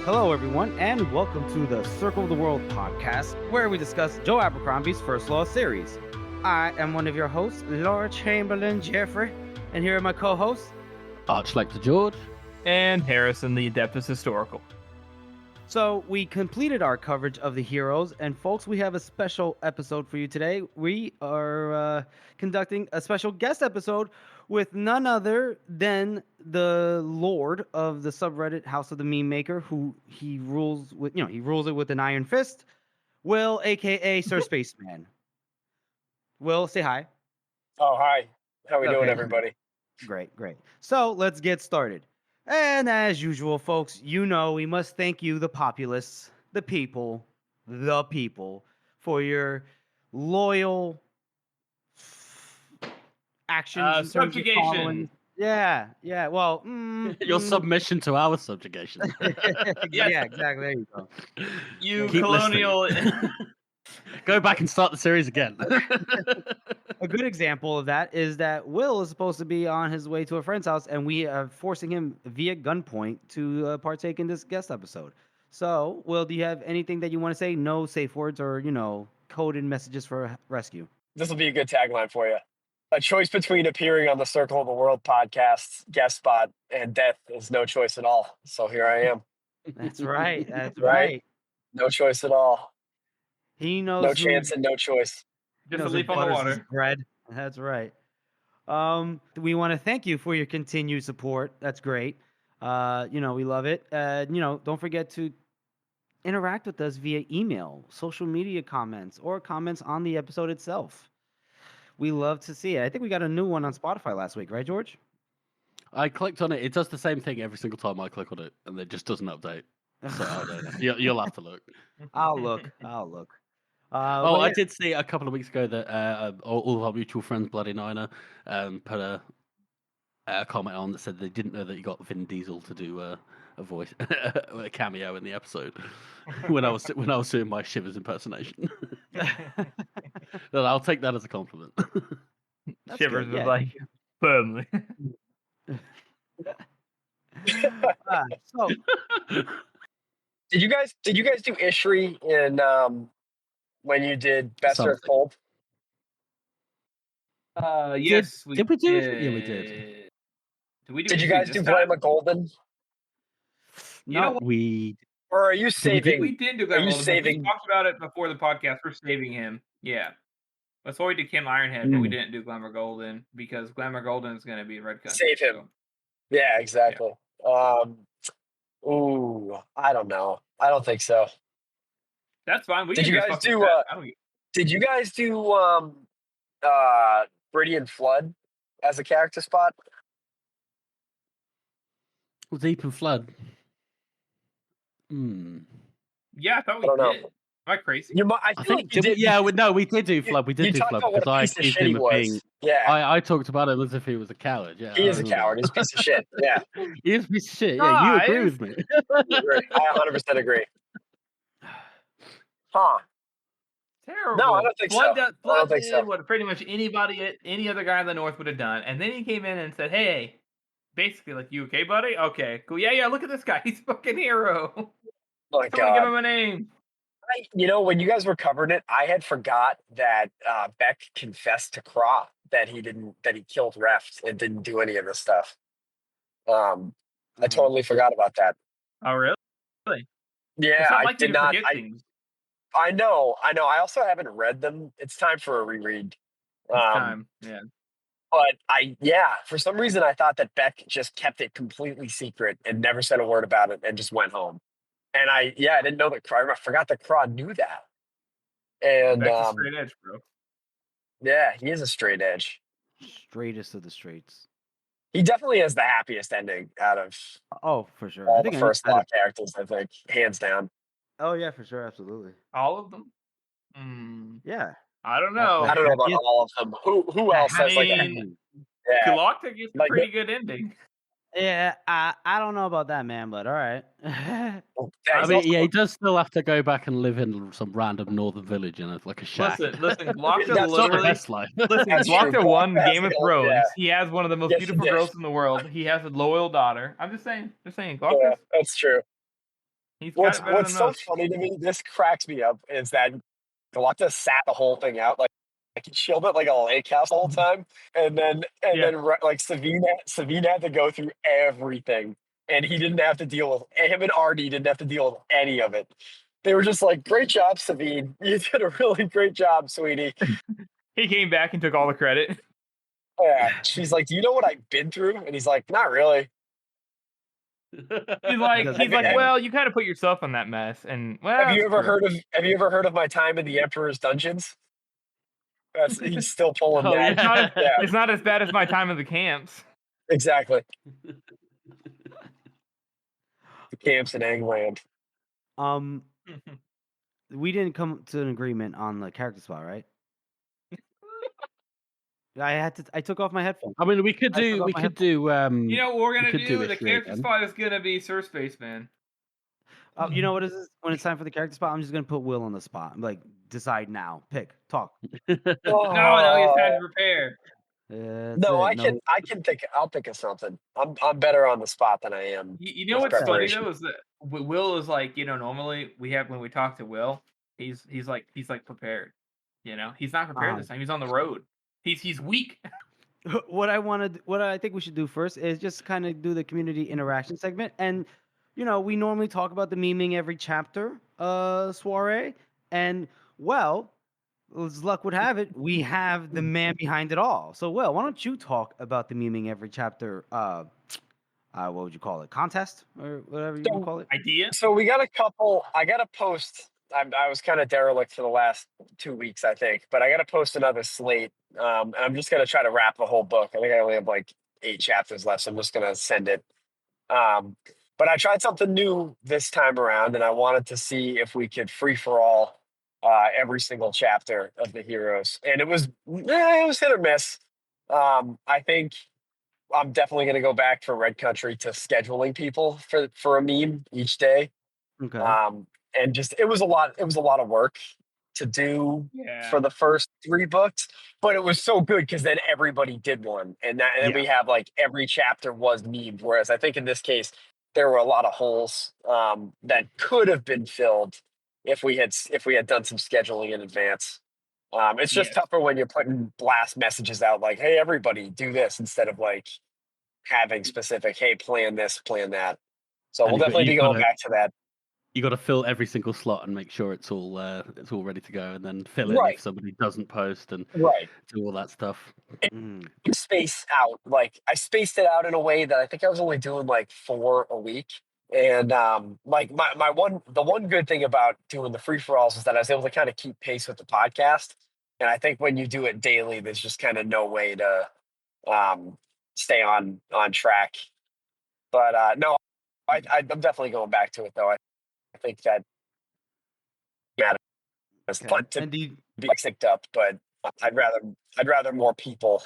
Hello, everyone, and welcome to the Circle of the World podcast, where we discuss Joe Abercrombie's First Law series. I am one of your hosts, Laura Chamberlain Jeffrey, and here are my co-hosts, Archlector George, and Harrison, the Adeptus Historical. So we completed our coverage of the heroes, and folks, we have a special episode for you today. We are conducting a special guest episode with none other than the Lord of the subreddit House of the Meme Maker, who he rules with, he rules it with an iron fist. Will, aka SerSpaceman. Will, say hi. Oh, hi. How we doing, everybody? Great. So let's get started. And as usual, folks, we must thank you, the populace, the people, for your loyal actions. Subjugation. Yeah. Well, your submission to our subjugation. Yeah, exactly. There you go. You Keep colonial. Go back and start the series again. A good example of that is that Will is supposed to be on his way to a friend's house, and we are forcing him via gunpoint to partake in this guest episode. So, Will, do you have anything that you want to say? No safe words or, coded messages for rescue. This will be a good tagline for you. A choice between appearing on the Circle of the World podcast, guest spot, and death is no choice at all. So here I am. That's right. Right? No choice at all. He knows. No chance and no choice. Just a leap on the water. Bread. That's right. We want to thank you for your continued support. That's great. We love it. Don't forget to interact with us via email, social media comments, or comments on the episode itself. We love to see it. I think we got a new one on Spotify last week, right, George? I clicked on it. It does the same thing every single time I click on it, and it just doesn't update. So I don't know. You'll have to look. I'll look. I did see a couple of weeks ago that all of our mutual friends, Bloody Niner, put a comment on that said they didn't know that you got Vin Diesel to do a voice, a cameo in the episode when I was doing my Shivers impersonation. But I'll take that as a compliment. Shivers was like firmly. So, Did you guys do Ishri in when you did Best Earth Cold? Yes, did we do it? Yeah, we did. Did you guys do Glamour Golden? no, Or are you saving? We did do Are Glamour you Golden. saving? We talked about it before the podcast. We're saving him. Yeah. That's why we did Kim Ironhead, but we didn't do Glamour Golden because Glamour Golden is going to be in Red Country. Save him. So. Yeah, exactly. Yeah. I don't know. I don't think so. That's fine. Did you guys do? Did you guys do Bridian Flood as a character spot? Deep and Flood. Yeah, I thought we did. Am I crazy? I feel like you did. Yeah, we did do Flood. We did do Flood because I accused him of being. Yeah, I talked about him as if he was a coward. Yeah, he is a coward. He's a piece of shit. Yeah, he is a piece of shit. Yeah, you agree with me? I 100% agree. Huh? Terrible. No, I don't think so. Flood did what pretty much any other guy in the North would have done, and then he came in and said, "Hey, basically, like, you okay, buddy? Okay, cool. Yeah. Look at this guy. He's a fucking hero. Oh my God. Give him a name." When you guys were covering it, I had forgot that Beck confessed to Craw that he killed Reft and didn't do any of this stuff. I totally forgot about that. Oh, really? Yeah, I did not. I know. I also haven't read them. It's time for a reread. Time, yeah. But for some reason I thought that Beck just kept it completely secret and never said a word about it and just went home. And I didn't know that I forgot that Craw knew that. And Beck's a straight edge, bro. Yeah, he is a straight edge. Straightest of the straights. He definitely has the happiest ending out of for sure. all the First Law characters, I think, hands down. Oh yeah, for sure, absolutely. All of them? Yeah. I don't know. I don't know about all of them. Who else has like a Kulakta gets a pretty good ending. Yeah, I don't know about that, man, but all right. He does still have to go back and live in some random northern village in like a shack. Listen, Kulakta literally. Kulakta won Game of Thrones. Yeah. He has one of the most beautiful girls in the world. He has a loyal daughter. I'm just saying. Kulakta. Yeah, that's true. He's got it better What's than so most. funny to me, this cracks me up, is that Galactus sat the whole thing out, like he chilled it like a lake house the whole time, and then like Savine had to go through everything, and he didn't have to deal with him and Artie didn't have to deal with any of it. They were just like, "Great job, Savine. You did a really great job, sweetie." He came back and took all the credit. Yeah, she's like, "Do you know what I've been through?" And he's like, "Not really." He's like, Have- well, you kind of put yourself in that mess, and well, Have you that's ever true. Have you ever heard of my time in the Emperor's dungeons? He's still pulling Oh, that. yeah. It's not as bad as my time in the camps. Exactly. The camps in England. We didn't come to an agreement on the character spot, right? I took off my headphones. I mean, we could do. You know what we're gonna do? The character spot is gonna be SerSpaceman. You know what is this? When it's time for the character spot, I'm just gonna put Will on the spot. I'm like, decide now, pick, talk. No, he's had to prepare. No, I can think. I'll think of something. I'm better on the spot than I am. You know what's funny though is that Will is like, normally when we talk to Will, he's like prepared. He's not prepared this time. He's on the road. He's weak. What I think we should do first is just kind of do the community interaction segment, and we normally talk about the memeing every chapter soiree, and well, as luck would have it, we have the man behind it all. So, Will, why don't you talk about the memeing every chapter? What would you call it? Contest or whatever you would call it? Idea. So we got a couple. I got to post. I was kind of derelict for the last 2 weeks, I think, but I got to post another slate. And I'm just gonna try to wrap the whole book. I think I only have like 8 chapters left, so I'm just gonna send it. But I tried something new this time around, and I wanted to see if we could free for all every single chapter of the heroes, and it was hit or miss. I think I'm definitely going to go back for Red Country to scheduling people for a meme each day. Okay. And just it was a lot of work to do for the first 3 books, but it was so good because then everybody did one, and then we have like every chapter was memed. Whereas I think in this case there were a lot of holes that could have been filled if we had done some scheduling in advance. It's just tougher when you're putting blast messages out like, "Hey, everybody, do this," instead of like having specific, "Hey, plan this, plan that." So we'll definitely be going back to that. You got to fill every single slot and make sure it's all ready to go, and then fill in if somebody doesn't post and do all that stuff. Space out, like I spaced it out in a way that I think I was only doing like 4 a week. And like the one good thing about doing the free for alls is that I was able to kind of keep pace with the podcast. And I think when you do it daily, there's just kind of no way to stay on track. But no, I'm definitely going back to it though. I think that it's fun to be synced up, but I'd rather more people.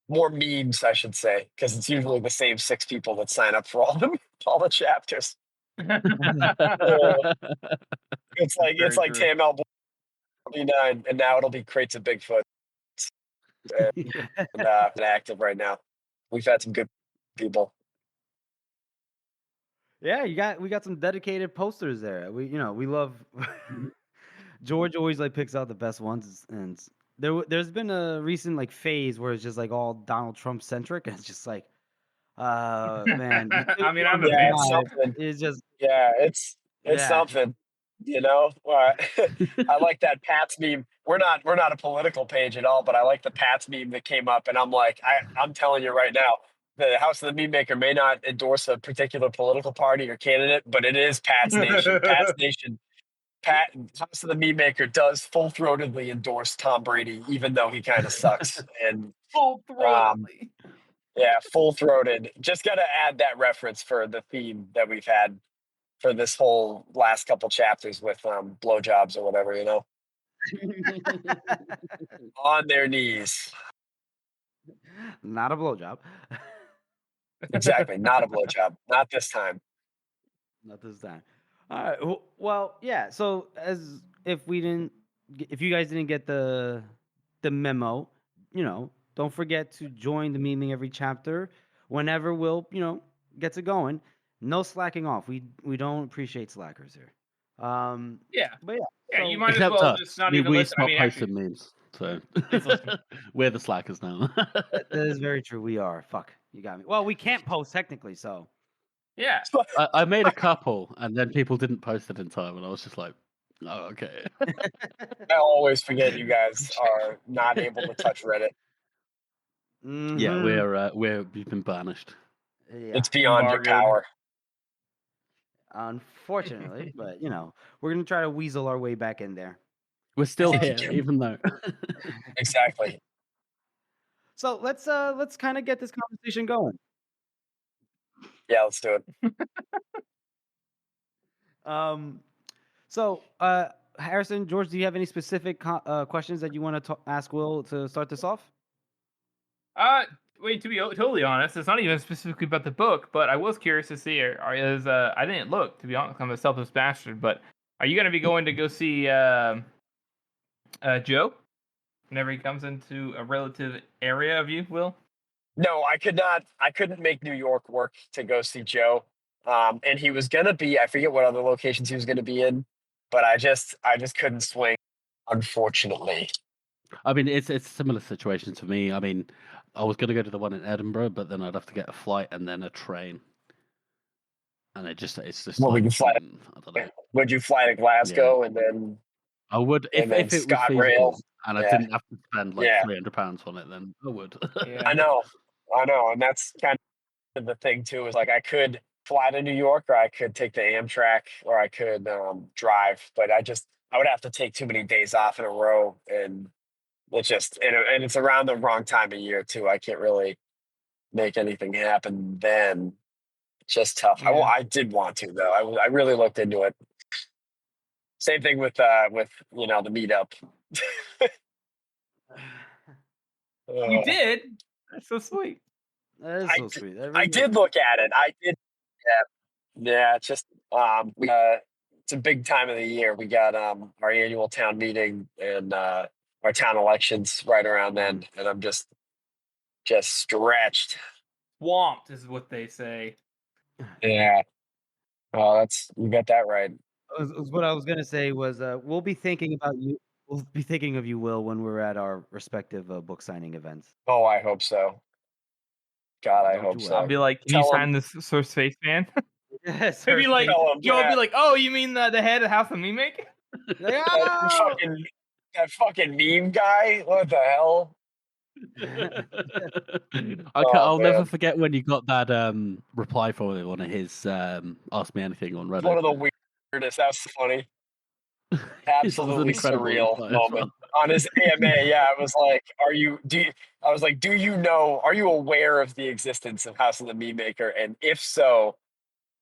More memes, I should say, because it's usually the same 6 people that sign up for all the chapters. It's like TML 49, and now it'll be Crates of Bigfoot. And active right now. We've had some good people. Yeah, we got some dedicated posters there. We love George always like picks out the best ones, and there's been a recent like phase where it's just like all Donald Trump centric, and it's just like, man. I mean, I'm the fan. It's just it's something, I like that Pat's meme. We're not a political page at all, but I like the Pat's meme that came up, and I'm like, I'm telling you right now, the House of the Meme Maker may not endorse a particular political party or candidate, but it is Pat's Nation. Pat's Nation. House of the Meme Maker does full-throatedly endorse Tom Brady, even though he kind of sucks. And full-throatedly. Full-throated. Just got to add that reference for the theme that we've had for this whole last couple chapters with blowjobs or whatever, on their knees. Not a blowjob. Exactly, not a blowjob. Not this time. Not this time. All right. Well, yeah. So if you guys didn't get the memo, don't forget to join the memeing every chapter whenever Will, gets it going. No slacking off. We don't appreciate slackers here. Yeah. But yeah. Yeah, So, you might as Except well us. just not even We listen. I stopped mean, posting actually, memes, so please listen. we're the slackers now. that is very true. We are. Fuck. You got me. Well, we can't post technically, so. Yeah. I made a couple, and then people didn't post it in time, and I was just like, "Oh, okay." I always forget you guys are not able to touch Reddit. Yeah, Mhm. we've been banished. Yeah. It's beyond your Embargoed. power. Unfortunately, but we're gonna try to weasel our way back in there. We're still here, even though. Exactly. So let's kind of get this conversation going. Yeah, let's do it. So Harrison, George, do you have any specific questions that you want to ask Will to start this off? Wait, to be totally honest, it's not even specifically about the book, but I was curious to see. I didn't look, to be honest. I'm a selfless bastard, but are you going to be going to go see Joe whenever he comes into a relative area of you, Will? No, I could not. I couldn't make New York work to go see Joe. And he was gonna be. I forget what other locations he was gonna be in, but I just couldn't swing, unfortunately. I mean, it's a similar situation to me. I mean, I was going to go to the one in Edinburgh, but then I'd have to get a flight and then a train, and it's just Well, we like can fly. I don't know. Would you fly to Glasgow and then I would if it was ScotRail? feasible and I Yeah, didn't have to spend like yeah. £300 on it, then I would. Yeah. I know, and that's kind of the thing too. Is like I could fly to New York, or I could take the Amtrak, or I could drive. But I would have to take too many days off in a row, and it's just and it's around the wrong time of year too. I can't really make anything happen then. It's just tough. Yeah. I did want to though. I really looked into it. Same thing with the meetup. You did? That's so sweet. That is I so d- sweet. That I really did look at it. I did. Yeah. It's just it's a big time of the year. We got our annual town meeting and our town elections right around then, and I'm just stretched. Swamped is what they say. Yeah. Oh, you got that right. What I was gonna say was we'll be thinking about you. We'll be thinking of you, Will, when we're at our respective book signing events. Oh, I hope so. God, I Don't hope you so. I'll be like, can you Tell him. sign this SerSpaceman? Yes. Maybe like Tell him, Joe would yeah. be like, oh, you mean the head of House of Meme Maker? That fucking meme guy. What the hell? I'll never Man. forget when you got that reply from one of his Ask Me Anything on Reddit. One of the weirdest. That's funny. It was an Absolutely incredible surreal reply as moment on his AMA. Yeah, I was like, do you know? Are you aware of the existence of House of the Meme Maker? And if so,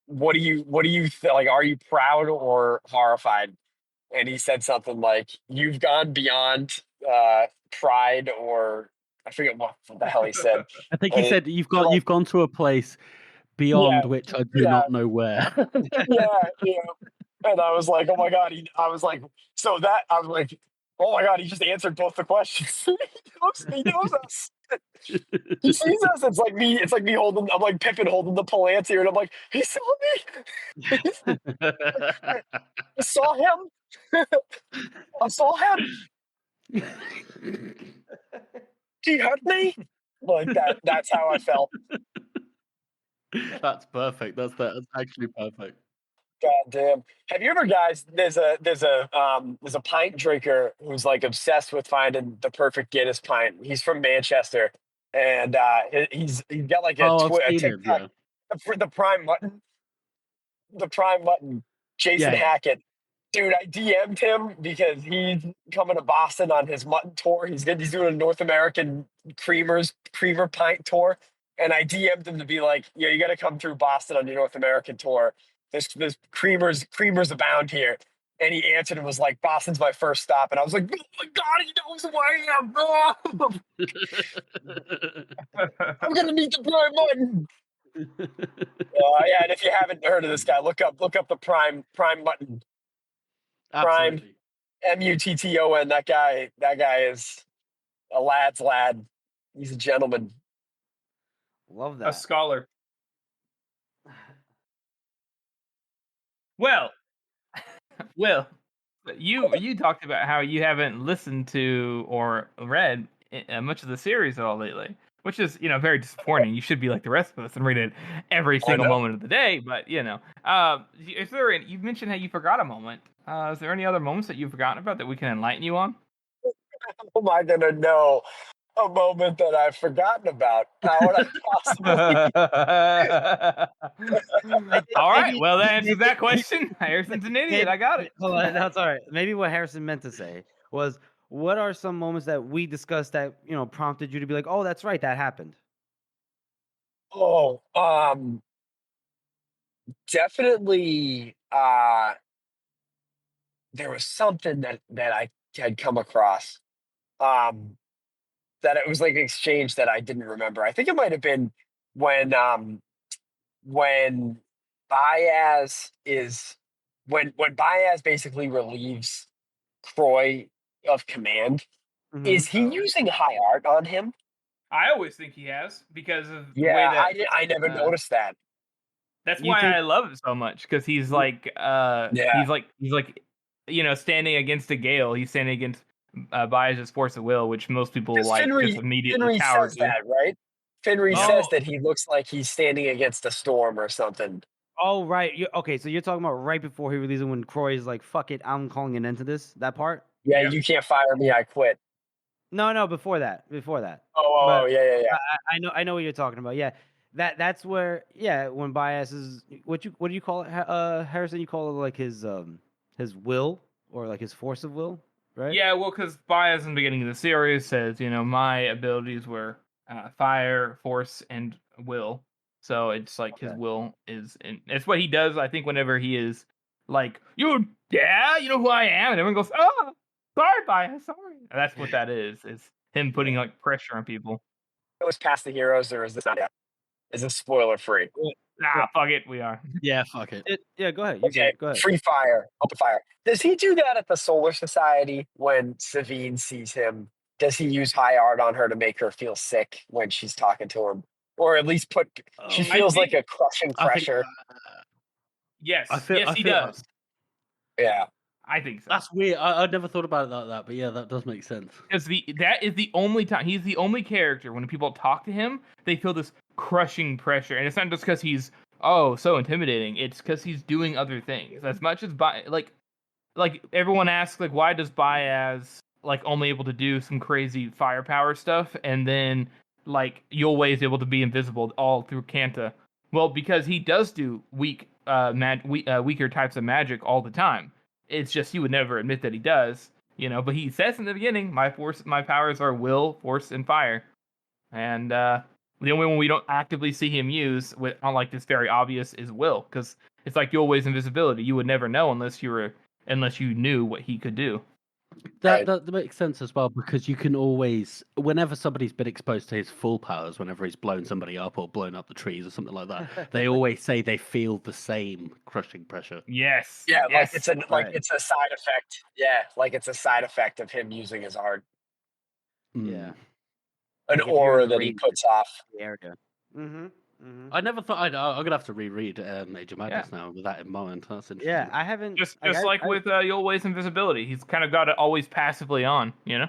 what do you like? Are you proud or horrified? And he said something like, "You've gone beyond pride," or I forget what the hell he said. I think And he said you've gone to a place beyond which I do yeah. not know where. yeah. And I was like, oh my God. I was like, oh my God, he just answered both the questions. He knows us. He sees us. It's like me I'm like Pippin holding the Palantir, and I'm like, he saw me. I saw him. I saw him. He heard me. Like that's how I felt. That's perfect. That's actually perfect. God damn. Have you ever guys there's a pint drinker who's like obsessed with finding the perfect Guinness pint. He's from Manchester, and he's got like a I've seen him. TikTok Yeah. for the prime mutton, Jason Yeah. Hackett. Dude, I DM'd him because he's coming to Boston on his mutton tour. He's doing a North American creamer pint tour. And I DM'd him to be like, yeah, you got to come through Boston on your North American tour. There's creamers abound here. And he answered and was like, Boston's my first stop. And I was like, oh my God, he knows who I am. I'm going to meet the prime mutton. Yeah, and if you haven't heard of this guy, look up the prime mutton. Absolutely. Mutton. That guy is a lad's lad. He's a gentleman. Love A that. scholar. Well, Will, you talked about how you haven't listened to or read much of the series at all lately, which is very disappointing. You should be like the rest of us and read it every single moment of the day. But is there? You mentioned how you forgot a moment. Is there any other moments that you've forgotten about that we can enlighten you on? How am I gonna know a moment that I've forgotten about? How would I possibly? All right. Well, that answers that question. Harrison's an idiot. I got it. Hold on, that's all right. Maybe what Harrison meant to say was, what are some moments that we discussed that prompted you to be like, oh, that's right, that happened? Oh, definitely. There was something that I had come across. That it was like an exchange that I didn't remember. I think it might have been when when Baez is when Baez basically relieves Croy of command. Is he using high art on him? I always think he has because of the way Yeah, that I never noticed that. that's You why think- I love it so much because he's like Yeah. he's like standing against a gale. He's standing against Baez's force of will, which most people 'Cause like just immediately Finrey cower says to. that, right? Finrey Oh. says that he looks like he's standing against a storm or something. Oh, right. Okay, so you're talking about right before he releases when Croy is like, fuck it, I'm calling an end to this, that part? Yeah, Yep. you can't fire me, I quit. No, before that. Oh, But yeah. I know what you're talking about. Yeah. That's where when Bias is what do you call it, Harrison? You call it like his will or like his force of will, right? Yeah, well, because Baez in the beginning of the series says, my abilities were fire, force, and will. So it's like his will is, and it's what he does. I think whenever he is like, you know who I am, and everyone goes, oh, sorry, Baez, sorry. And that's what that is. It's him putting like pressure on people. It was past the heroes, or is this not yet? Is this spoiler free? Fuck it, we are. Yeah, fuck it. Go ahead. Okay, Go ahead. free fire, open fire. Does he do that at the Solar Society when Savine sees him? Does he use high art on her to make her feel sick when she's talking to him? Or at least she feels like a crushing pressure. Yes, I he feel does. Yeah. I think so. That's weird. I never thought about it like that, but yeah, that does make sense. Because that is the only time he's the only character when people talk to him, they feel this crushing pressure, and it's not just because he's so intimidating. It's because he's doing other things. As much as like everyone asks, like, why does Baez like only able to do some crazy firepower stuff, and then like Yulwei is able to be invisible all through Kanta? Well, because he does do weaker types of magic all the time. It's just he would never admit that he does, But he says in the beginning, my powers are will, force, and fire. And the only one we don't actively see him use, on like this very obvious, is will, because it's like Yulwei's invisibility. You would never know unless you knew what he could do. That makes sense as well, because you can always, whenever somebody's been exposed to his full powers, whenever he's blown somebody up or blown up the trees or something like that, they always say they feel the same crushing pressure. Yes. Yeah, yes. It's a side effect. Yeah, like it's a side effect of him using his art. Yeah. An Like if aura you're in that the he range puts off. of the area. I never thought I'm gonna have to reread Age of Madness now with that in mind. That's interesting. Yeah, I haven't. Just with Yulwei's invisibility, he's kind of got it always passively on, I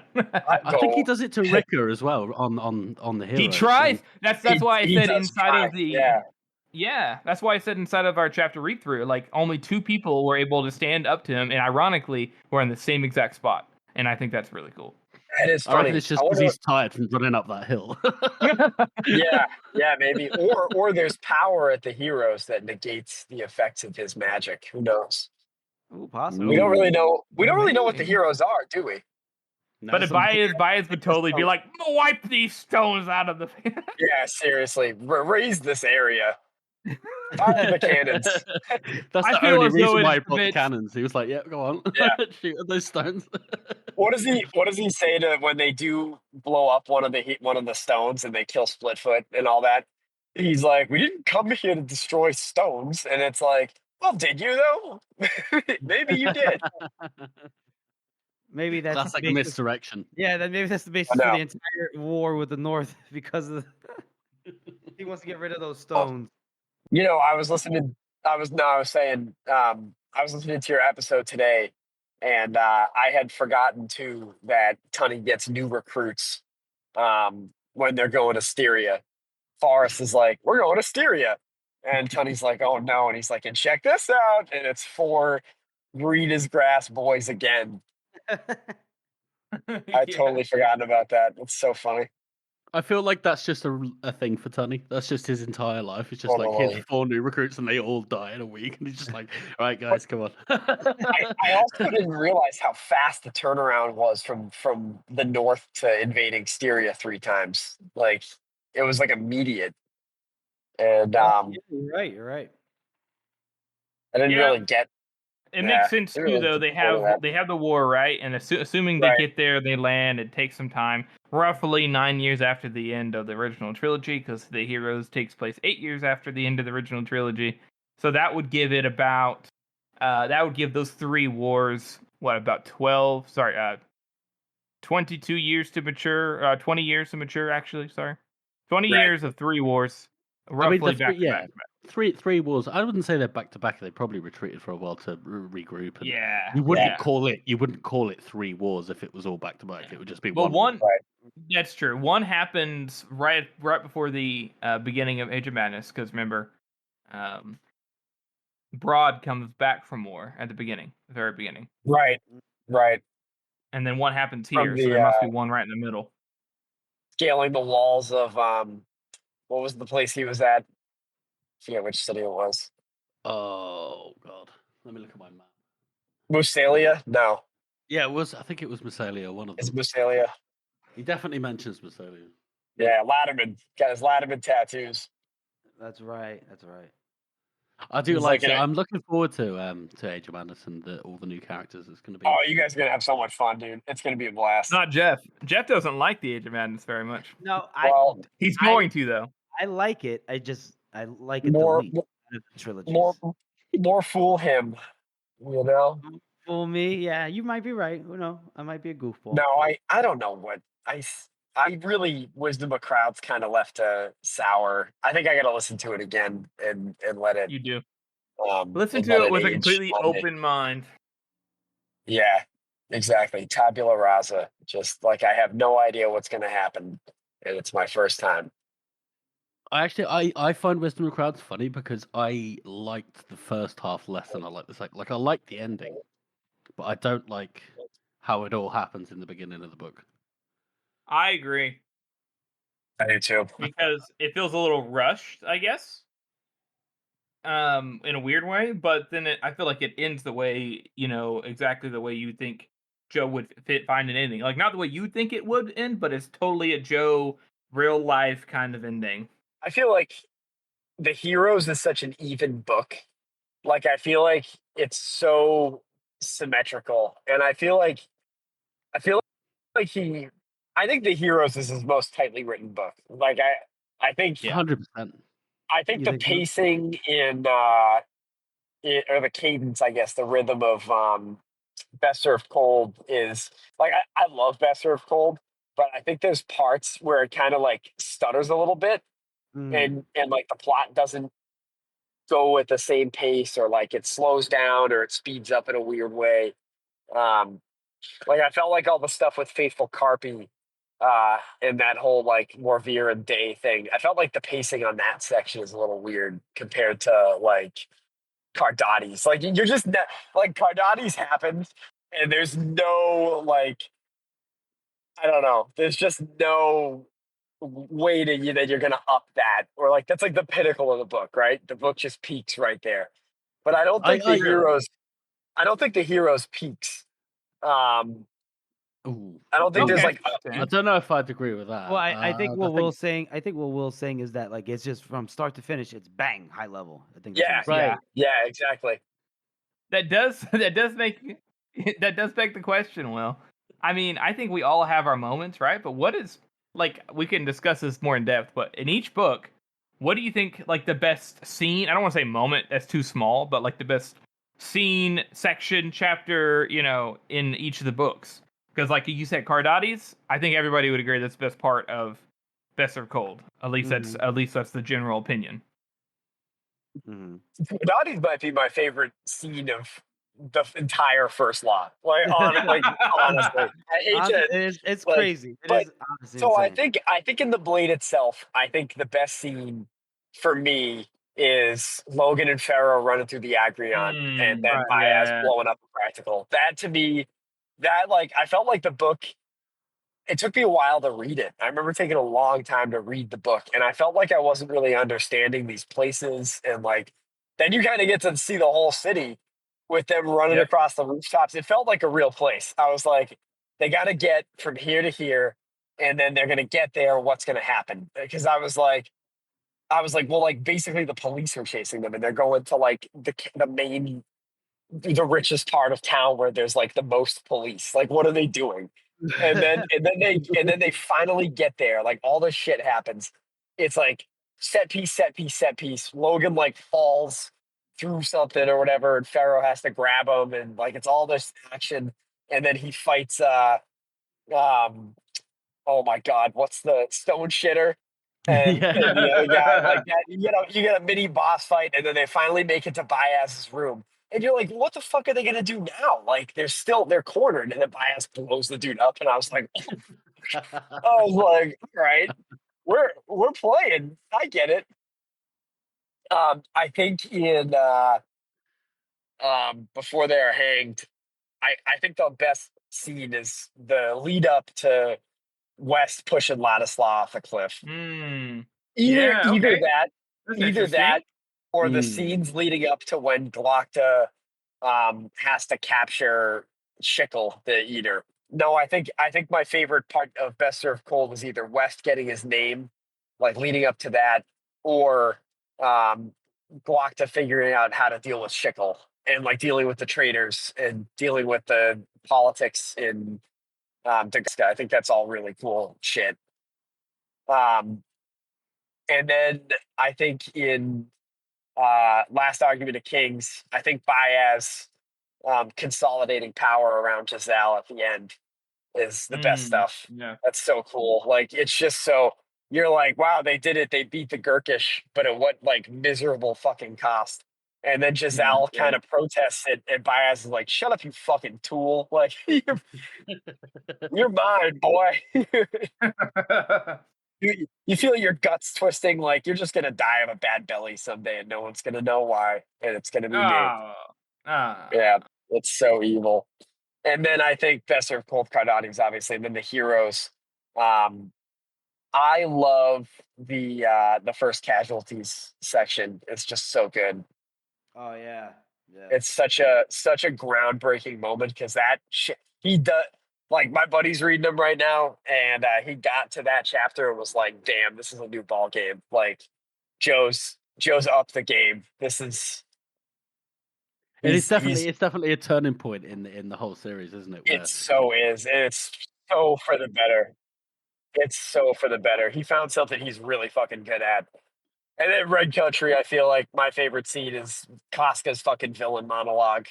think he does it to Ricker as well on the hero. He tries. That's why I said inside of the that's why I said inside of our chapter read through, like only 2 people were able to stand up to him, and ironically, were in the same exact spot, and I think that's really cool. That is funny. I reckon it's just because he's tired from running up that hill. yeah, maybe. Or there's power at the heroes that negates the effects of his magic. Who knows? Ooh, possibly. We don't really know. We don't really know what the heroes are, do we? No, but Baez would totally be like, wipe these stones out of the. Yeah, seriously, raise this area. Fire the cannons. That's the only reason why he brought the cannons. He was like, "Yeah, go on, shoot at those stones." What does he say to when they do blow up one of the stones and they kill Splitfoot and all that? He's like, "We didn't come here to destroy stones," and it's like, "Well, did you though? Maybe you did." Maybe that's like a misdirection. Yeah, maybe that's the basis for the entire war with the North because of he wants to get rid of those stones. I was saying I was listening to your episode today, and I had forgotten too that Tunney gets new recruits when they're going to Styria. Forrest is like, "We're going to Styria," and Tunney's like, "Oh no!" And he's like, "And check this out!" And it's 4 green as grass boys again. I totally forgotten about that. It's so funny. I feel like that's just a thing for Tunney. That's just his entire life. It's just like, here's 4 new recruits and they all die in a week. And he's just like, all right, guys, come on. I also didn't realize how fast the turnaround was from the north to invading Styria 3 times. Like, it was like immediate. And Yeah, you're right. You're right. I didn't really get. It makes sense too, though. They have the war, right? And assuming they get there, they land. It takes some time, roughly 9 years after the end of the original trilogy, because the Heroes takes place 8 years after the end of the original trilogy. So that would give it about that would give those 3 wars about 22 years to mature, 20 years to mature. Actually, 20 years of 3 wars, roughly back to back. Three wars. I wouldn't say they're back to back. They probably retreated for a while to regroup. And you wouldn't call it 3 wars if it was all back to back. It would just be one. That's true. One happens right before the beginning of Age of Madness, because remember, Broad comes back from war at the very beginning. Right. And then one happens here, so there must be one right in the middle. Scaling the walls of what was the place he was at? I forget which city it was. Oh God, let me look at my map. Massalia? No. Yeah, it was. I think it was Massalia. One of them. It's Massalia. He definitely mentions Massalia. Yeah, Latterman got his Latterman tattoos. That's right. I do like it. I'm looking forward to Age of Madness and all the new characters. It's going to be. Oh, you guys are gonna have so much fun, dude! It's gonna be a blast. Not Jeff. Jeff doesn't like the Age of Madness very much. No, he's going to though. I like it. I like it more the trilogy. More fool him, you know. Fool me, yeah. You might be right. Who knows? I might be a goofball. No, I don't know what I really Wisdom of Crowds kind of left a sour. I think I got to listen to it again and let it. You do. Listen to it with a completely open mind. Yeah, exactly. Tabula rasa. Just like I have no idea what's going to happen, and it's my first time. I find Wisdom of Crowds funny because I liked the first half less than I like the second. Like I like the ending, but I don't like how it all happens in the beginning of the book. I agree. I do too. Because it feels a little rushed, I guess. In a weird way, but then I feel like it ends the way, exactly the way you think Joe would find an ending. Like, not the way you think it would end, but it's totally a Joe real life kind of ending. I feel like the Heroes is such an even book. Like, I feel like it's so symmetrical, and I feel like I think the Heroes is his most tightly written book. Like, I think 100%. I think the pacing or the cadence, I guess, the rhythm of Best Served Cold is like I love Best Served Cold, but I think there's parts where it kind of like stutters a little bit, and like the plot doesn't go at the same pace, or like it slows down or it speeds up in a weird way. Like I felt like all the stuff with Faithful Carpi and that whole like Morvir and Day thing, I felt like the pacing on that section is a little weird compared to like Cardati's. Like you're just like Cardati's happened, and there's no like I don't know. There's just no way that you're gonna up that, or like that's like the pinnacle of the book, right? The book just peaks right there. But I don't think the Heroes. I don't think the Heroes peaks. I don't think there's like. I don't know if I'd agree with that. Well, I think what Will's saying. I think what Will's saying is that like it's just from start to finish, it's bang high level. I think. Yeah. Right. Yeah. Exactly. That does beg the question, Will. I mean, I think we all have our moments, right? But what is like we can discuss this more in depth. But in each book, what do you think like the best scene? I don't want to say moment. That's too small. But like the best scene, section, chapter, in each of the books. Because like you said, Cardati's, I think everybody would agree that's the best part of Best Served Cold. At least that's the general opinion. Donnie's might be my favorite scene of the entire first lot. Honestly, I hate to It's like, crazy. It but is honestly so insane. I think in the Blade itself, I think the best scene for me is Logan and Pharaoh running through the Agrion, and then Right. Baez Yeah. blowing up a practical. That to me, that like I felt like the book. It took me a while to read it. I remember taking a long time to read the book, and I felt like I wasn't really understanding these places. And like, then you kind of get to see the whole city with them running Yep. across the rooftops. It felt like a real place. I was like, they got to get from here to here, and then they're going to get there. What's going to happen? Because I was like, well, like basically the police are chasing them, and they're going to like the main, the richest part of town where there's like the most police. Like, what are they doing? And then they finally get there. Like all this shit happens. It's like set piece, set piece, set piece. Logan like falls through something or whatever, and Pharaoh has to grab him, and like it's all this action. And then he fights um oh my god, what's the stone shitter? And the other guy, like that, you get a mini boss fight, and then they finally make it to Baez's room. And you're like, what the fuck are they gonna do now? Like they're cornered, and then Baez blows the dude up, and I was like, all right, we're playing. I get it. I think in before they're hanged, I think the best scene is the lead up to West pushing Ladislaw off a cliff. Yeah. Either Okay. that, That's either interesting. that, or the Mm. scenes leading up to when Glocta has to capture Shickle the Eater. No, I think my favorite part of Best Served Cold was either West getting his name, like leading up to that, or um, Glocta figuring out how to deal with Shickle and like dealing with the traders and dealing with the politics in Dagska. I think that's all really cool shit. Um, and then I think in Last Argument of Kings, I think Baez consolidating power around Giselle at the end is the best stuff. Yeah. That's so cool. Like it's just so you're like, wow, they did it. They beat the Gurkish, but at what like miserable fucking cost? And then Giselle kind of protests it, and Baez is like, "Shut up, you fucking tool! Like you're mine, boy." You feel your guts twisting, like you're just gonna die of a bad belly someday, and no one's gonna know why, and it's gonna be me. Oh. Ah. Yeah, it's so evil. And then I think Best Served Cold Cardani's obviously, and then the heroes. Um, I love the first casualties section. It's just so good. Oh yeah. Yeah. It's such a groundbreaking moment because that shit he does. Like my buddy's reading them right now, and he got to that chapter and was like, "Damn, this is a new ball game." Like Joe's up the game. This is It's he's definitely a turning point in the whole series, isn't it? it Where so is, and it's so for the better. It's so for the better. He found something he's really fucking good at. And then Red Country, I feel like my favorite scene is Casca's fucking villain monologue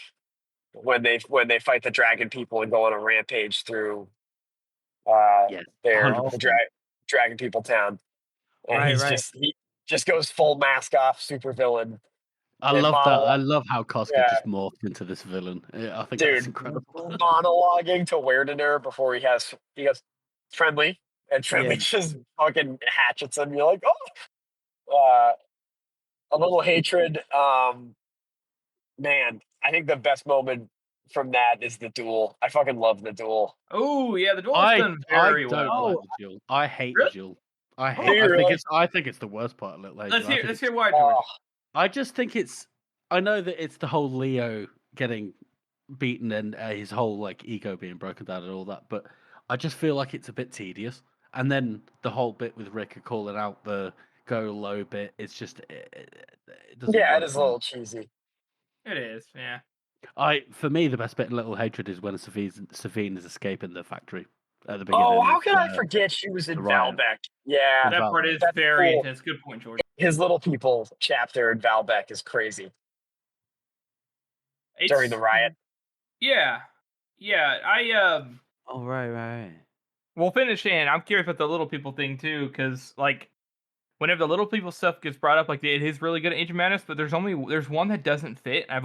when they fight the dragon people and go on a rampage through yeah, their Oh, 100%. dragon people town. And right. he just goes full mask off, super villain I and love that. I monologue. love how Koska Yeah, just morphed into this villain. I think that's dude, incredible. monologuing to Werdener before he goes friendly, and Yeah. friendly just fucking hatchets him. You're like, oh, a little hatred. Man, I think the best moment from that is the duel. I fucking love the duel. Oh yeah, the duel's I done I very don't well. like the duel. I hate the Really? duel. Do you really? I think it's the worst part of Little Angel. Let's hear why, George. Oh, I just think it's. I know that it's the whole Leo getting beaten and his whole like ego being broken down and all that, but I just feel like it's a bit tedious. And then the whole bit with Rick calling out the go low bit, it's just it doesn't yeah, it work is a for me. little cheesy. It is, yeah. For me, the best bit in Little Hatred is when Savine is escaping the factory at the Oh, beginning how of can I forget she was in the riot. Valbec? Yeah, That part is that's very cool. intense. Good point, George. His little people chapter in Valbec is crazy during the riot. Yeah. Oh, right. We'll finish in. I'm curious about the little people thing too, because like whenever the little people stuff gets brought up, like it is really good at Age of Madness, but there's one that doesn't fit. I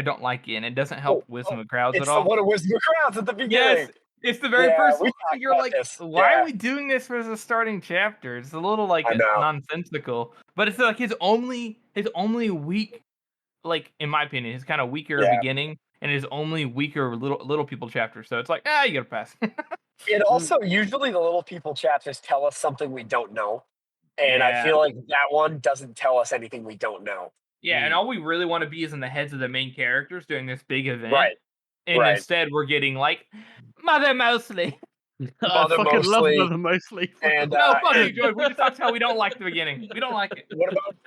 don't like it, and it doesn't help Wisdom of Crowds at all. It's the one of Wisdom of Crowds at the beginning. Yes, it's the very first one. You're like, this. why are we doing this as a starting chapter? It's a little like nonsensical, but it's like his only weak, like in my opinion, his kind of weaker beginning, and his only weaker little people chapter. So it's like, you gotta pass. And also, usually the little people chapters tell us something we don't know. And I feel like that one doesn't tell us anything we don't know. Yeah, and all we really want to be is in the heads of the main characters during this big event. Right. And instead we're getting like Mother Mostly. I fucking love Mother Mostly. And no, fuck you, George. That's how we don't like the beginning. We don't like it.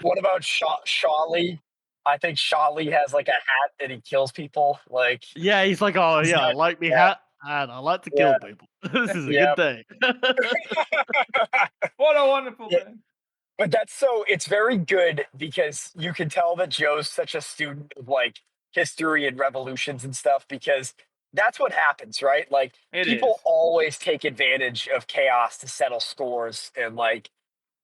What about Shawley? I think Shawley has like a hat that he kills people. Like he's like, oh yeah, I like me hat and I like to kill people. This is a good day. What a wonderful day. But it's very good because you can tell that Joe's such a student of like history and revolutions and stuff, because that's what happens, right? Like people always take advantage of chaos to settle scores, and like,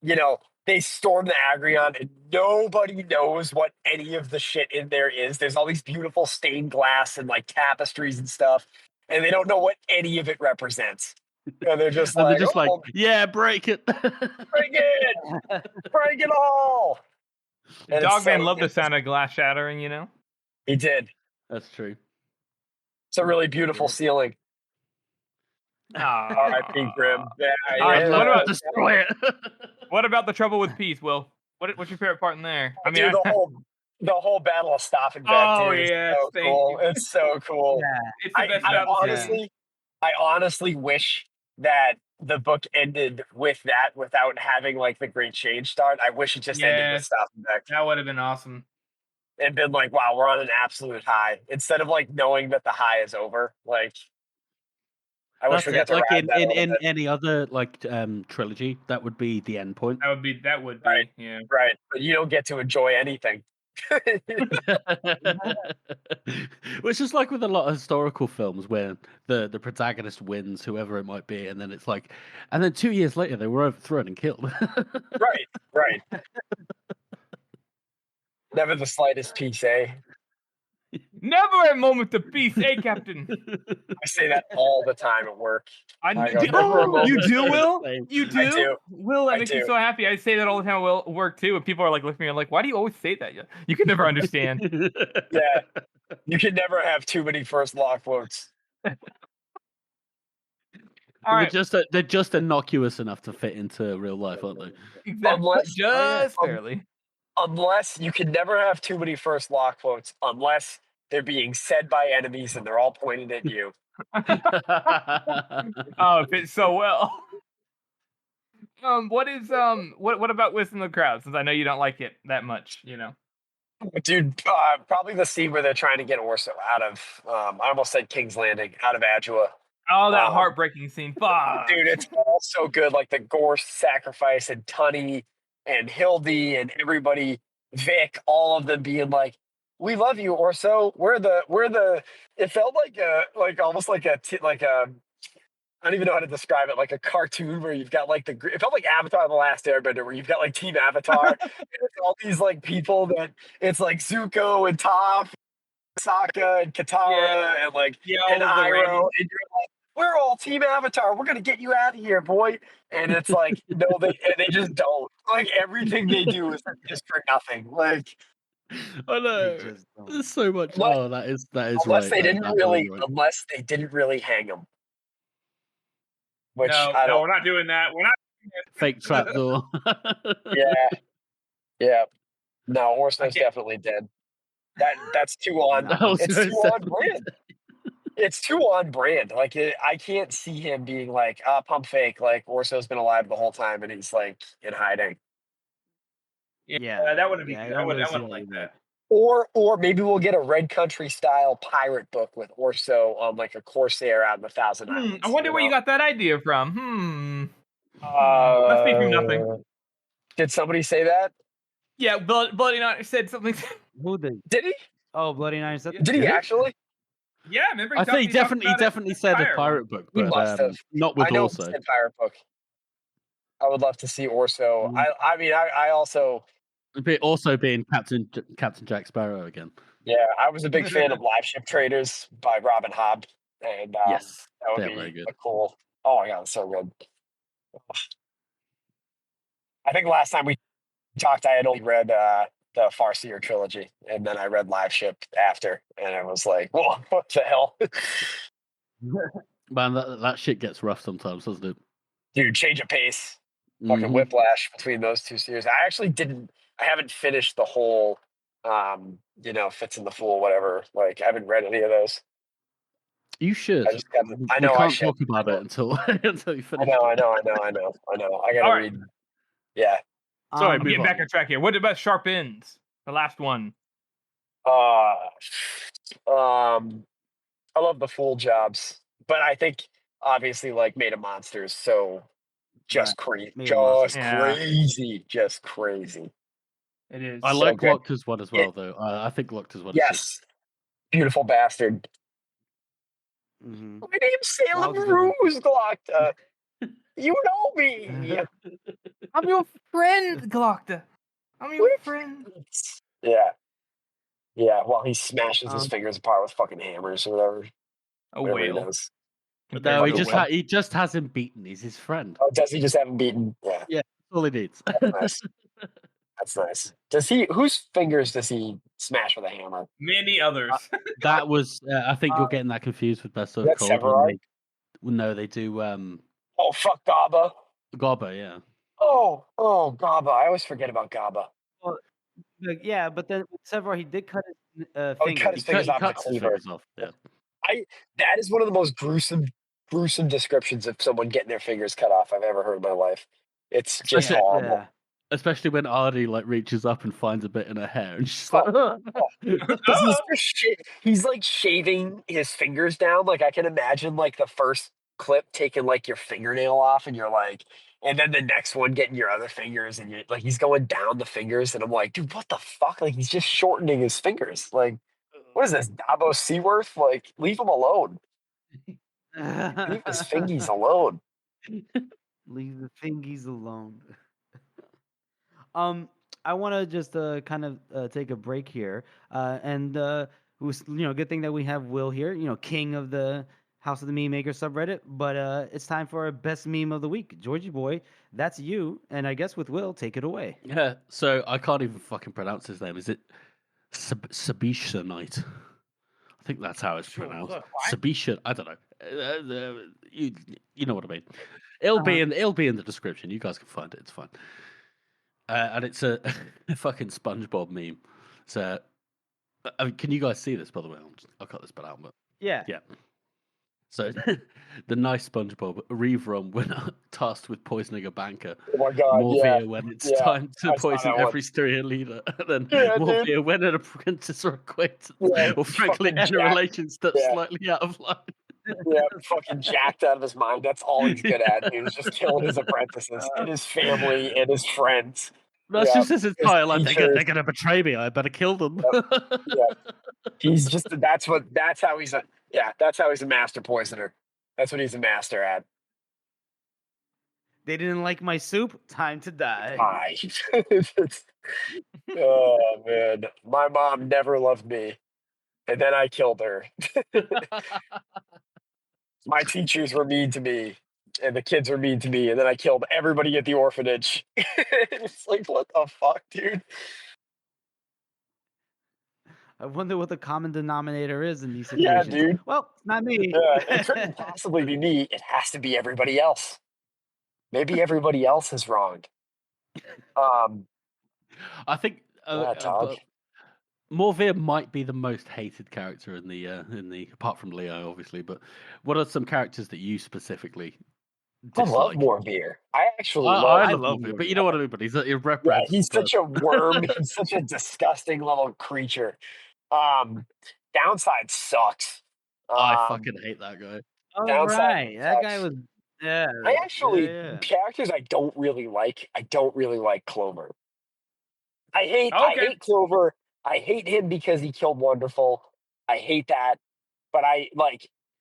they storm the Agrion and nobody knows what any of the shit in there is. There's all these beautiful stained glass and like tapestries and stuff, and they don't know what any of it represents. And they're just like, break it. Break it! Break it all! And Dogman loved the sound of glass shattering, He did. That's true. It's a really beautiful ceiling. R.I.P. Grim. What about the trouble with peace, Will? What's your favorite part in there? I mean, the whole battle of Stauffenberg. It's so cool. It's so cool. Yeah. It's the best battle. I honestly wish that the book ended with that without having like the Great Change start. I wish it just ended with Stauffenberg. That would have been awesome. And been like, wow, we're on an absolute high. Instead of like knowing that the high is over. Like, I wish we got to like ride that in any other like trilogy, that would be the end point. That would be right. Yeah. Right. But you don't get to enjoy anything. Which is like with a lot of historical films where the protagonist wins, whoever it might be, and then it's like, and then 2 years later they were overthrown and killed. Right. Never the slightest peace, eh? Never a moment of peace, eh, Captain? I say that all the time at work. You do, Will? You do? I do. Will, that makes me so happy. I say that all the time at work, too, and people are like looking at me, I'm like, why do you always say that? You can never understand. Yeah. You can never have too many first law quotes. All right. They're just innocuous enough to fit into real life, aren't they? Exactly. Just barely. Unless you can never have too many first law quotes, unless they're being said by enemies and they're all pointed at you. Oh, it fits so well. What about Wisdom of the Crowd? Since I know you don't like it that much, Dude, probably the scene where they're trying to get Orso out of, I almost said King's Landing, out of Adua. Oh, that heartbreaking scene. Fuck. Dude, it's all so good. Like the Gorse sacrifice and Tunny and Hildy and everybody, Vic, all of them being like, "We love you, Orso. We're the." It felt like almost like a I don't even know how to describe it. Like a cartoon where you've got like it felt like Avatar: The Last Airbender, where you've got like Team Avatar, and it's all these like people that it's like Zuko and Toph, Sokka and Katara and like and Iroh, and you're like, we're all Team Avatar. We're gonna get you out of here, boy. And it's like, no, they just don't. Like everything they do is just for nothing. Like, I know. There's so much. That is unless right. Unless they didn't really hang them. Which no, we're not doing that. We're not fake trapdoor. Yeah. No, Orso's definitely dead. That's too on. It's too on brand. It's too on brand. Like I can't see him being like, pump fake. Like Orso's been alive the whole time and he's like in hiding. Yeah, that wouldn't be. I wouldn't like that. Or maybe we'll get a Red Country style pirate book with Orso on like a Corsair out in the Thousand Islands. I wonder where you got that idea from. Must be from nothing. Did somebody say that? Yeah, Bloody Nine said something. Who did? Did he? Oh, Bloody Nine said. Did he actually? Yeah, remember? I think he definitely said a pirate book, but not with I know Orso. he said pirate book. I would love to see Orso. I also Also being Captain Jack Sparrow again. Yeah, I was a big fan of Live Ship Traders by Robin Hobb, and Yes, that would they're be very good. a cool. Oh my god, it's so good. I think last time we talked, I had only read the Farseer trilogy, and then I read Live Ship after, and I was like, "Whoa, what the hell?" Man, that shit gets rough sometimes, doesn't it? Dude, change of pace, fucking whiplash between those two series. I actually didn't. I haven't finished the whole, Fits in the Fool, whatever. Like, I haven't read any of those. You should. I just got. I We know. I can't should. talk about it until you I finish. know. I gotta All right. read. Yeah. Sorry, move getting on. back on track here. What about Sharp Ends? The last one. I love the Fool jobs, but I think obviously like Made of Monsters, so just crazy, Made of Monsters. just crazy. It is. I So like good. Locker's one as well, though. I think Locker's one is Yes, beautiful bastard. Mm-hmm. My name's Salem was a good one. Ruse, Glockta. You know me. I'm your friend, Glockta. I'm your friend. Yeah. While he smashes his fingers apart with fucking hammers or whatever. A Whatever he whale. does. No, he just has him beaten. He's his friend. Oh, does he just have him beaten? Yeah. Yeah, that's all he needs. That's nice. That's nice. Whose fingers does he smash with a hammer? Many others. That was. I think you're getting that confused with Best of That's Cold. Severide? No, they do. Oh, fuck Gaba. Gobba, yeah. Oh, Gaba. I always forget about Gaba. Well, yeah, but then with Several, he did cut his He fingers. cut his fingers off with a cuts his cleaver. fingers off. Yeah. That is one of the most gruesome descriptions of someone getting their fingers cut off I've ever heard in my life. It's just horrible. Yeah. Especially when Artie reaches up and finds a bit in her hair, and she's like, he's like shaving his fingers down. Like I can imagine like the first clip taking like your fingernail off, and you're like, and then the next one getting your other fingers, and you're like, he's going down the fingers, and I'm like, dude, what the fuck? Like he's just shortening his fingers. Like, what is this, Davos Seaworth? Like, leave him alone. Leave his fingies alone. Leave the fingies alone. I want to just kind of take a break here, and it was good thing that we have Will here, king of the House of the Meme Maker subreddit. But it's time for our best meme of the week, Georgie boy. That's you, and I guess with Will, take it away. Yeah. So I can't even fucking pronounce his name. Is it Sabisha? I think that's how it's pronounced. Sabisha. I don't know. You know what I mean. It'll be in the description. You guys can find it. It's fine. And it's a fucking SpongeBob meme. So, can you guys see this? By the way, I'll cut this bit out. But yeah. So, the nice SpongeBob Reeve-Rum when tasked with poisoning a banker. Oh my god! Morphea when it's time to poison every Styrian leader. And then Morphea when an apprentice or acquaintance, or frankly, any relations that's slightly out of line. Yeah, fucking jacked out of his mind. That's all he's good at. He was just killing his apprentices and his family and his friends. That's just his entire life. They're gonna betray me. I better kill them. He's just that's how he's a master poisoner. That's what he's a master at. They didn't like my soup. Time to die. Oh man, my mom never loved me, and then I killed her. My teachers were mean to me, and the kids were mean to me, and then I killed everybody at the orphanage. It's like, what the fuck, dude? I wonder what the common denominator is in these situations. Yeah, dude. Well, it's not me. It couldn't possibly be me. It has to be everybody else. Maybe everybody else is wronged. I think Morphea might be the most hated character in the apart from Leo, obviously. But what are some characters that you specifically dislike? I love Morphea. I love Morphea, but you know what I mean. But he's he's such a worm. He's such a disgusting little creature. Downside sucks. I fucking hate that guy. Oh, right, that guy was. Yeah. I actually characters I don't really like. I don't really like Clover. I hate Clover. I hate him because he killed Wonderful. I hate that, but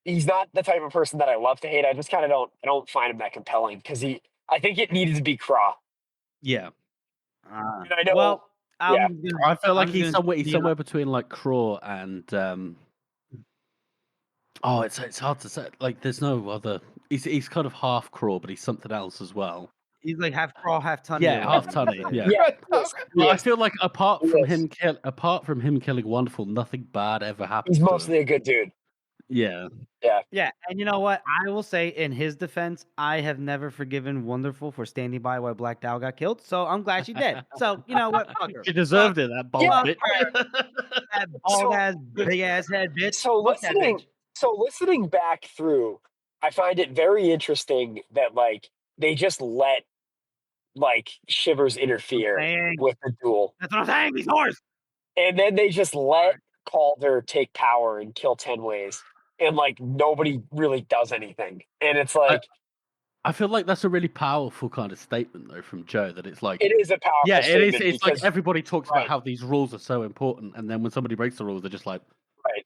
he's not the type of person that I love to hate. I just kind of don't find him that compelling because I think it needed to be Craw. Yeah. And I know. Well, yeah. I feel like I'm he's gonna be somewhere between like Craw and oh, it's hard to say. Like, there's no other. He's kind of half Craw, but he's something else as well. He's like half crawl, half tunny. Yeah, or half whatever. tunny. Yeah. Yes, But I yes. feel like apart He from is. him killing Wonderful, nothing bad ever happens. He's to mostly him. a good dude. Yeah. Yeah, and you know what? I will say in his defense, I have never forgiven Wonderful for standing by while Black Dow got killed. So I'm glad she did. So you know what? Fuck her. She deserved it, that bold Fuck bitch. That bald ass, big ass head bitch. So Fuck that bitch. listening back through, I find it very interesting that like they just let like Shivers interfere saying. with the duel, That's what I'm saying. These whores. and then they just let Calder take power and kill 10 ways, and like nobody really does anything, and it's like I feel like that's a really powerful kind of statement, though, from Joe. That it's like, it is a powerful yeah, it is. statement It's like because everybody talks right. about how these rules are so important, and then when somebody breaks the rules, they're just like, right.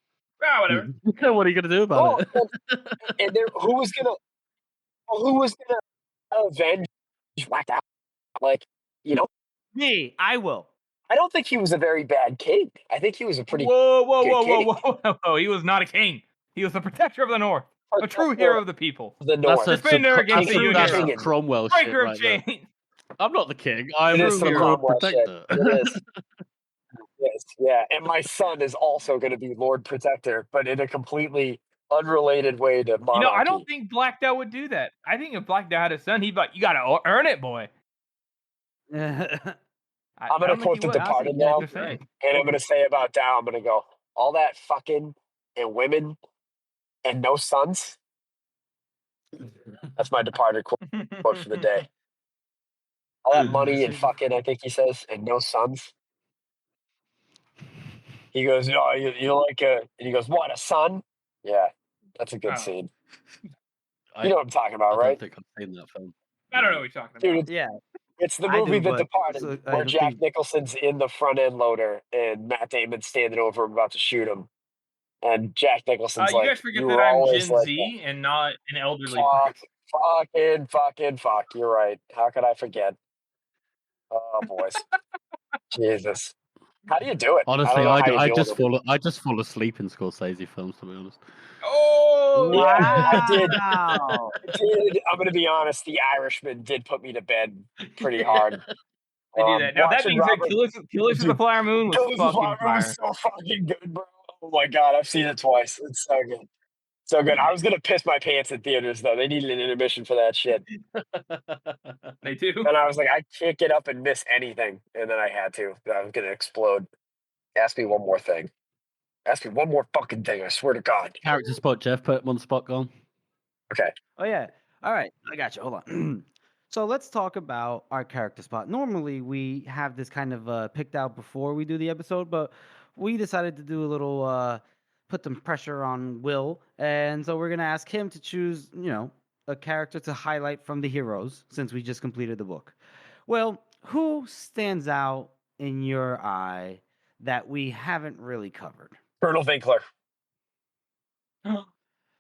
Whatever. what are you gonna do about it? And there, who was gonna avenge Black Out? Like, you know, Me, I will. I don't think he was a very bad king. I think he was a pretty Whoa! He was not a king. He was the protector of the North, a true hero of the people, the North. defender against the King- Union, King- Cromwell shit breaker of right there. chains. I'm not the king. I'm It is the some Lord Cromwell shit. Protector. It is. Yes, yeah. And my son is also going to be Lord Protector, but in a completely unrelated way to monarchy. You know, I don't think Black Dow would do that. I think if Black Dow had a son, he'd be like, "You got to earn it, boy." I'm going to quote The Departed now, and I'm going to say about Dow, I'm going to go, all that fucking and women and no sons. That's my Departed quote for the day. All that money and fucking, I think he says, and no sons. He goes, "Oh, you like a," and he goes, "What, a son?" Yeah, that's a good scene. You know what I'm talking about, right? I don't think I've seen that film. I don't know what you're talking about. Yeah. It's the I movie do, The Departed, where Jack Nicholson's in the front end loader and Matt Damon's standing over him about to shoot him. And Jack Nicholson's you like, guys forget "You that were I'm always Gen like Z and not an elderly fuck. You're right. How could I forget? Oh, boys. Jesus. How do you do it? Honestly, I just fall asleep in Scorsese films, to be honest. Oh, yeah, I did. Wow. I'm going to be honest. The Irishman did put me to bed pretty hard. They do that. Now that watching being said, Robert- Killers of the Flower Moon was Killers of the fucking Flower Moon was fire. so fucking good, bro. Oh my god, I've seen it twice. It's so good. So good. I was gonna piss my pants in theaters though. They needed an intermission for that shit. They do. And I was like, I can't get up and miss anything. And then I had to. I was gonna explode. Ask me one more thing. Ask me one more fucking thing, I swear to God. Character spot, Jeff. Put him on the spot, gone. Okay. Oh yeah. All right. I got you. Hold on. So let's talk about our character spot. Normally we have this kind of picked out before we do the episode, but we decided to do a little put some pressure on Will, and so we're gonna ask him to choose, a character to highlight from the heroes since we just completed the book. Well, who stands out in your eye that we haven't really covered? Colonel Winkler.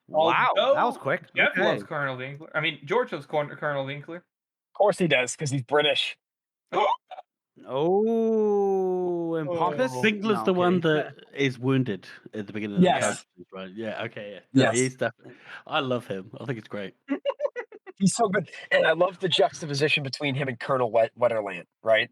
Wow, that was quick. Jeff Okay. loves Colonel Winkler. I mean, George loves Colonel Winkler. Of course he does, because he's British. Oh, and pompous. Winkler's the one that is wounded at the beginning of the characters, right? Yeah, okay, yeah. No, he's definitely. I love him. I think it's great. He's so good. And I love the juxtaposition between him and Colonel Wetterland, right?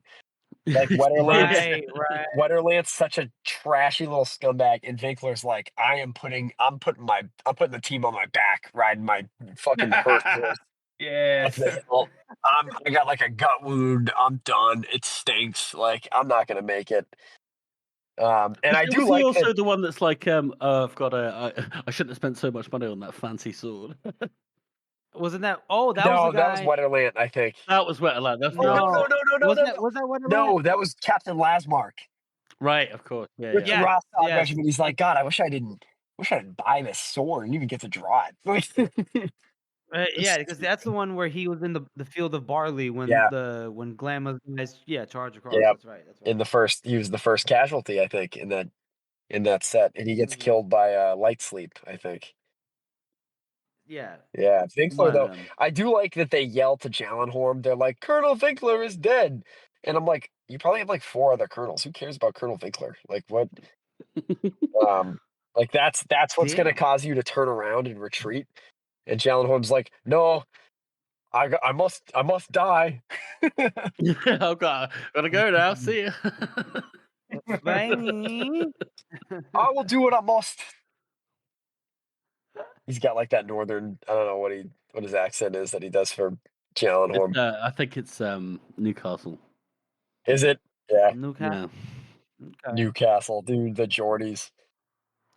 Like Right. Wetterland's such a trashy little scumbag, and Winkler's like, I'm putting the team on my back, riding my fucking hurt horse. Yes. I got like a gut wound. I'm done. It stinks. Like, I'm not gonna make it. And I do like also the one that's like, I've got I shouldn't have spent so much money on that fancy sword. Wasn't that? Oh, that was the guy. That was Wetterland, I think. That was Wetterland. That's No. Was that Wetterland? No, that was Captain Lasmark. Right, of course. Yeah. With the Yeah. Rostock regiment. He's like, God, I wish I didn't buy this sword and even get to draw it. Yeah, because that's the one where he was in the field of barley when when Glamour guys charge across. Yeah, that's right. He was the first casualty, I think, in that set, and he gets killed by light sleep, I think. Yeah. Yeah, Winkler, though, Um, I do like that they yell to Jallenhorn. They're like, Colonel Winkler is dead. And I'm like, you probably have like 4 other colonels. Who cares about Colonel Winkler? Like, what? Um, like, that's what's going to Damn. cause you to turn around and retreat. And Jallenhorn's like, no, I must die. oh god, gotta go now. See ya. Bye. I will do what I must. He's got like that northern, I don't know what his accent is that he does for Jallenhorn. I think it's Newcastle. Is it? Yeah. Newcastle. Yeah. Okay. Newcastle, dude, the Geordies.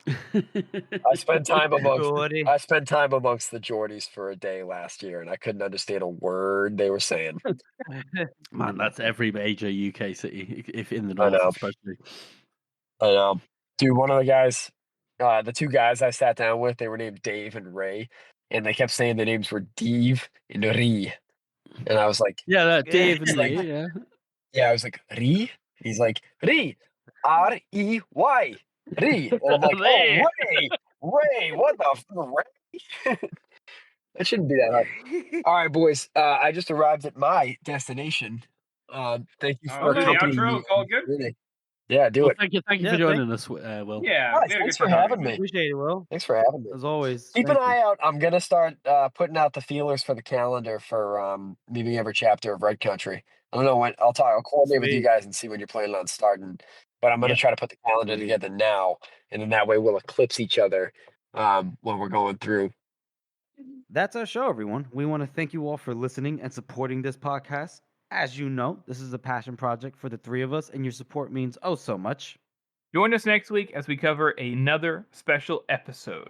I spent time amongst Jordy. the Geordies for a day last year, and I couldn't understand a word they were saying. Man, that's every major UK city, if in the I north know. especially. I know, dude. One of the guys, the 2 guys I sat down with, they were named Dave and Ray, and they kept saying their names were Dave and Ree, and I was like, Yeah, that Dave and like, Lee, yeah. yeah, I was like Ree. He's like Ree, Rey, Ree, and I'm like, oh, Ray, what the Ray? That shouldn't be that hard. All right, boys. I just arrived at my destination. Thank you for Do the accompanying outro. me. It's all good. Really. Yeah, do Well, it. thank you Yeah, for joining us, Will. Yeah, Guys, we had a thanks good for time having talking. me. Appreciate it, Will. Thanks for having me. As always. Keep an Thank you. eye out. I'm gonna start putting out the feelers for the calendar for maybe every chapter of Red Country. I don't know when. I'll coordinate with you Sweet. guys and see when you're planning on starting. But I'm gonna Yeah. try to put the calendar Sweet. together now, and then that way we'll eclipse each other when we're going through. That's our show, everyone. We want to thank you all for listening and supporting this podcast. As you know, this is a passion project for the 3 of us, and your support means oh so much. Join us next week as we cover another special episode.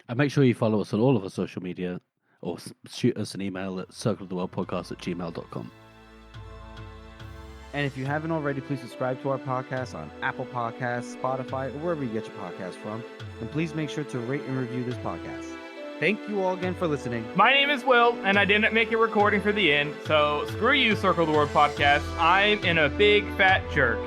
And make sure you follow us on all of our social media or shoot us an email at circleoftheworldpodcast@gmail.com. And if you haven't already, please subscribe to our podcast on Apple Podcasts, Spotify, or wherever you get your podcast from. And please make sure to rate and review this podcast. Thank you all again for listening. My name is Will, and I didn't make a recording for the end, so screw you, Circle of the World Podcast. I'm in a big fat jerk.